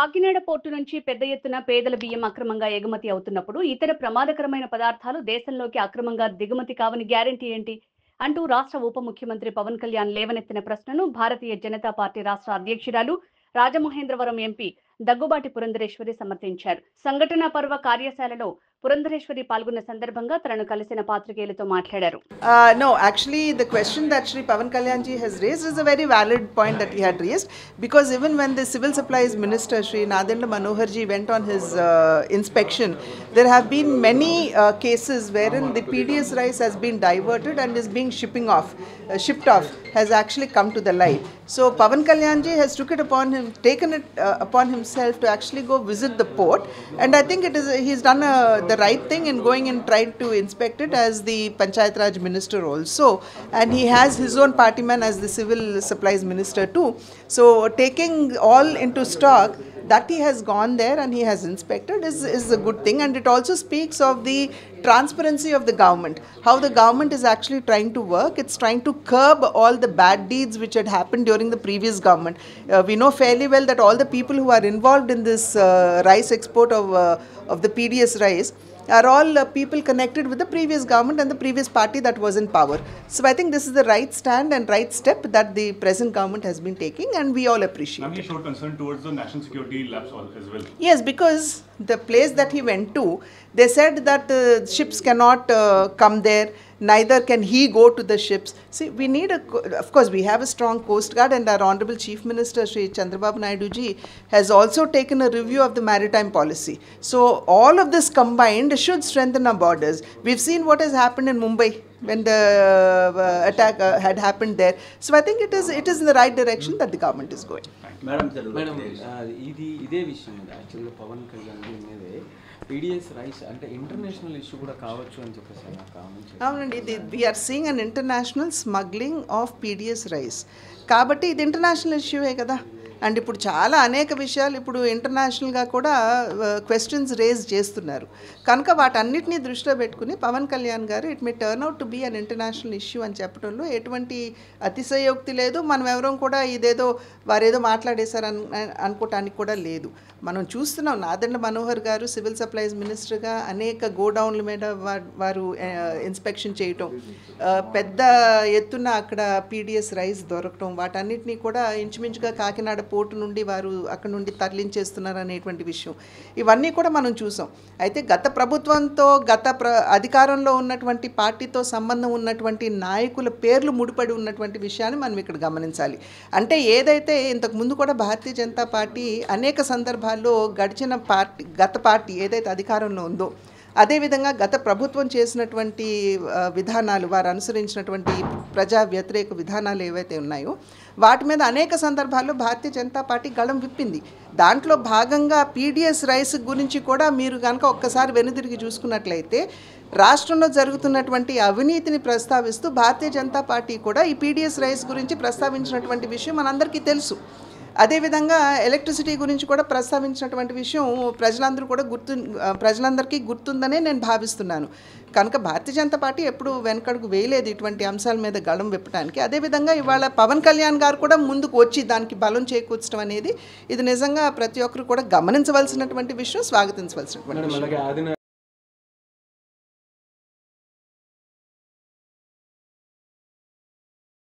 Kakinada port నుంచి పెద్ద ఎత్తున పేదల బియ్యం అక్రమంగా ఎగుమతి అవుతున్నప్పుడు ఇతర ప్రమాదకరమైన పదార్థాలు దేశంలోకి అక్రమంగా దిగుమతి కావని గ్యారెంటీ ఏంటి అంటూ రాష్ట్ర ఉప ముఖ్యమంత్రి పవన్ కళ్యాణ్ లేవనెత్తిన ప్రశ్నను భారతీయ జనతా పార్టీ రాష్ట్ర అధ్యక్షురాలు రాజమహేంద్రవరం ఎంపీ దగ్గుబాటి పురంధరేశ్వరి సమర్థించారు. సంఘటన పర్వ కార్యశాలలో పురంధరేశ్వరి పాల్గొన్న సందర్భంగా తనను కలిసిన పాత్రికేయులతో మాట్లాడారు. No, actually the question that Shri Pavan Kalyan ji has raised is a very valid point that he had raised, because even when the Civil Supplies Minister Shri Nadendra Manohar ji went on his inspection, there have been many cases wherein the PDS rice has been diverted and is being shipped off has actually come to the light. So Pavan Kalyan ji has taken it upon himself to actually go visit the port, and I think he's done the right thing in going and trying to inspect it as the Panchayat Raj Minister also, and he has his own party man as the Civil Supplies Minister too. So taking all into stock that he has gone there and he has inspected is a good thing, and it also speaks of the transparency of the government, how the government is actually trying to work. It's trying to curb all the bad deeds which had happened during the previous government. We know fairly well that all the people who are involved in this rice export of the PDS rice are all people connected with the previous government and the previous party that was in power. So I think this is the right stand and right step that the present government has been taking, and we all appreciate it. He showed concern towards the national security lapse as well. Yes, because the place that he went to, they said that ships cannot come there, neither can he go to the ships. See, we need of course we have a strong coast guard, and our honorable chief minister Shri Chandrababu Naidu ji has also taken a review of the maritime policy. So all of this combined should strengthen our borders. We've seen what has happened in Mumbai when the attack had happened there. So I think it is in the right direction that the government is going. Madam, ఇదే విషయం యాక్చువల్గా పవన్ కళ్యాణ్ మీదే PDS rice అంటే international issue కూడా కావచ్చు అని చెప్పేసి అవునండి, we are seeing an international smuggling of PDS rice. కాబట్టి ఇది ఇంటర్నేషనల్ ఇష్యూవే కదా. అండ్ ఇప్పుడు చాలా అనేక విషయాలు ఇప్పుడు ఇంటర్నేషనల్గా కూడా క్వశ్చన్స్ రేజ్ చేస్తున్నారు కనుక వాటన్నిటినీ దృష్టిలో పెట్టుకుని పవన్ కళ్యాణ్ గారు it may turn out to be an international issue అని చెప్పడంలో ఎటువంటి అతిశయోక్తి లేదు. మనం ఎవరూ కూడా ఇదేదో వారేదో మాట్లాడేశారు అనుకోవటానికి కూడా లేదు. మనం చూస్తున్నాం నాదెండ్ల మనోహర్ గారు సివిల్ సప్లైస్ మినిస్టర్గా అనేక గోడౌన్ల మీద వారు ఇన్స్పెక్షన్ చేయటం, పెద్ద ఎత్తున అక్కడ పీడిఎస్ రైస్ దొరకటం, వాటన్నిటినీ కూడా ఇంచుమించుగా కాకినాడ పోర్టు నుండి వారు అక్కడ నుండి తరలించేస్తున్నారు అనేటువంటి విషయం ఇవన్నీ కూడా మనం చూసాం. అయితే గత ప్రభుత్వంతో అధికారంలో ఉన్నటువంటి పార్టీతో సంబంధం ఉన్నటువంటి నాయకుల పేర్లు ముడిపడి ఉన్నటువంటి విషయాన్ని మనం ఇక్కడ గమనించాలి. అంటే ఏదైతే ఇంతకు ముందు కూడా భారతీయ జనతా పార్టీ అనేక సందర్భాల్లో గత పార్టీ ఏదైతే అధికారంలో ఉందో అదేవిధంగా గత ప్రభుత్వం చేసినటువంటి విధానాలు, వారు అనుసరించినటువంటి ప్రజా వ్యతిరేక విధానాలు ఏవైతే ఉన్నాయో వాటి మీద అనేక సందర్భాల్లో భారతీయ జనతా పార్టీ గళం విప్పింది. దాంట్లో భాగంగా పీడిఎస్ రైస్ గురించి కూడా మీరు కనుక ఒక్కసారి వెనుదిరిగి చూసుకున్నట్లయితే రాష్ట్రంలో జరుగుతున్నటువంటి అవినీతిని ప్రస్తావిస్తూ భారతీయ జనతా పార్టీ కూడా ఈ పీడిఎస్ రైస్ గురించి ప్రస్తావించినటువంటి విషయం మనందరికీ తెలుసు. అదేవిధంగా ఎలక్ట్రిసిటీ గురించి కూడా ప్రస్తావించినటువంటి విషయం ప్రజలందరికీ గుర్తుందనే నేను భావిస్తున్నాను. కనుక భారతీయ జనతా పార్టీ ఎప్పుడు వెనకడుగు వేయలేదు ఇటువంటి అంశాల మీద గళం విప్పడానికి. అదేవిధంగా ఇవాళ పవన్ కళ్యాణ్ గారు కూడా ముందుకు వచ్చి దానికి బలం చేకూర్చడం అనేది ఇది నిజంగా ప్రతి ఒక్కరు కూడా గమనించవలసినటువంటి విషయం, స్వాగతించవలసినటువంటి విషయం.